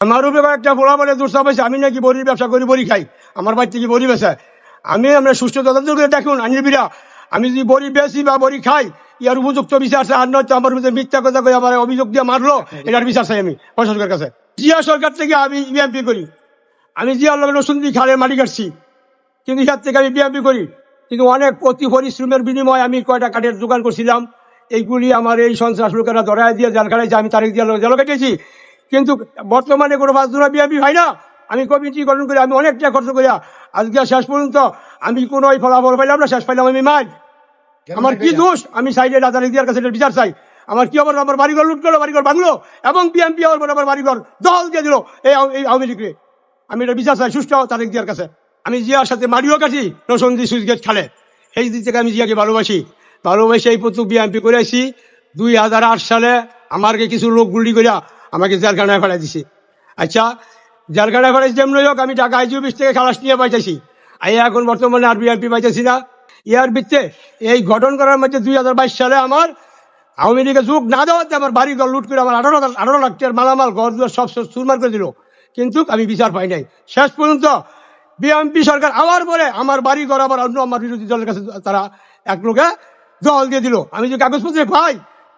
আমার উপরে একটা বলা বলে দুঃসাহ পাইছে আমি নাকি বড়ির ব্যবসা করি, বড়ি খাই, আমার বাড়ি থেকে বড়ি বেচা। আমরা সুস্থ তদন্ত করে দেখুন আইনজীবীরা, আমি যদি বড়ি বেশি বা বড়ি খাই ইয়ার উপযুক্ত বিচার চাই, আর নয়তো আমার মধ্যে মিথ্যা কথা কই আমার অভিযোগ দিয়ে মারলো, এটার বিচার চাই আমি প্রশাসনের কাছে। জিয়া সরকার থেকে আমি বিএমপি করি, আমি জিয়ার লোক নসুন্দি খালের মাটি কাটছি, কিন্তু ইয়ার থেকে আমি বিএমপি করি। কিন্তু অনেক অতি পরিশ্রমের বিনিময়ে আমি কয়টা কাঠের দোকান করছিলাম, এইগুলি আমার এই সন্ত্রাস লোকেরা ধরায় দিয়ে জেল খাটাইছে, আমি তারিখ দিয়ে জেল কেটেছি। কিন্তু বর্তমানে কোনো বাসদুরা বিএমপি হয় না, আমি কমিটি গঠন করি, আমি অনেক টাকা খরচ করি, আজকে শেষ পর্যন্ত আমি কোনো ফলাফল পাইলাম না, শেষ পাইলাম আমি মার। আমার কি দোষ? আমি সাইডে রাজা দিয়ার কাছে বিচার চাই। আমার কি অবস্থা? আমার বাড়িঘর লুট করলো, বাড়িঘর ভাঙলো, এবং বিএমপি আমার বাড়িঘর দখল দিয়ে দিল এই আওয়ামী লীগকে। আমি এটা বিচার চাই সুষ্ঠু তারিখ দিয়ার কাছে। আমি জিয়ার সাথে মারিও কাছি রসন্দি সুইচ গেট খালে, এই দিক থেকে আমি জিয়াকে ভালোবাসি এই প্রত্যেক বিএমপি করে আসি। 2008 সালে আমাকে কিছু লোক গুলি করিয়া আমাকে জেলখানায় ফেলাই দিছে। আচ্ছা, জেলখানায় ফেলাইছি যেমন হোক, আমি ঢাকা আইজি অফিস থেকে খালাস নিয়ে পাইতেছি, এখন বর্তমানে আর বিএমপি পাইতেছি না। ইয়ার ভিত্তে এই গঠন করার মধ্যে 2022 সালে আমার আওয়ামী লীগের যুগ না দেওয়াতে আমার বাড়ি ঘর লুট করে আমার 18 লাখ টাকার মালামাল ঘর দুয়ার সব চুরমার করে দিল, কিন্তু আমি বিচার পাই নাই। শেষ পর্যন্ত বিএমপি সরকার আওয়ার পরে আমার বাড়ি ঘর আবার অন্য আমার বিরোধী দলের কাছে তারা এক লোকে দখল দিয়ে দিল। আমি যদি কাগজপত্রে পাই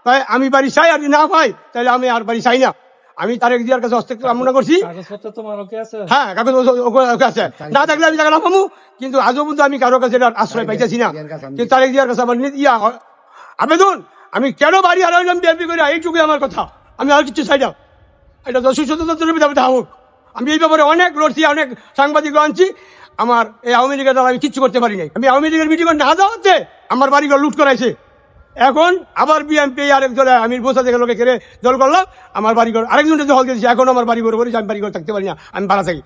তাই আমি বাড়ি চাই, আর যদি না পাই তাহলে আমি আর বাড়ি চাই না। আমি তারেক জিয়ার কাছে হস্তক্ষেপ কামনা করছি। হ্যাঁ, কাগজ আছে, না থাকলে আমি টাকা না পাবো, কিন্তু আজও পর্যন্ত আমি কারো কাছে আশ্রয় পাইতেছি না। কিন্তু তারেক জিয়ার কাছে আমার আবেদন, আমি কেন বাড়ি হারাইলাম বিএনপি করে, এইটুকুই আমার কথা। আমি আর কিছু চাই না, এটা সুস্থ হোক। আমি এই ব্যাপারে অনেক লড়ছি, অনেক সাংবাদিক আনছি, আমার এই আওয়ামী লীগের দ্বারা আমি কিচ্ছু করতে পারি নাই। আমি আওয়ামী লীগের মিটিং না যাওয়াতে আমার বাড়িঘর লুট করাইছে, এখন আবার বিএমপি আরেক দলে আমি বসা থেকে লোকে কেড়ে দল করলাম, আমার বাড়িঘর আরেকজনের দখল দিয়েছে, এখন আমার বাড়িঘর করেছি, আমি বাড়িঘর থাকতে পারি না, আমি ভাড়া থাকি।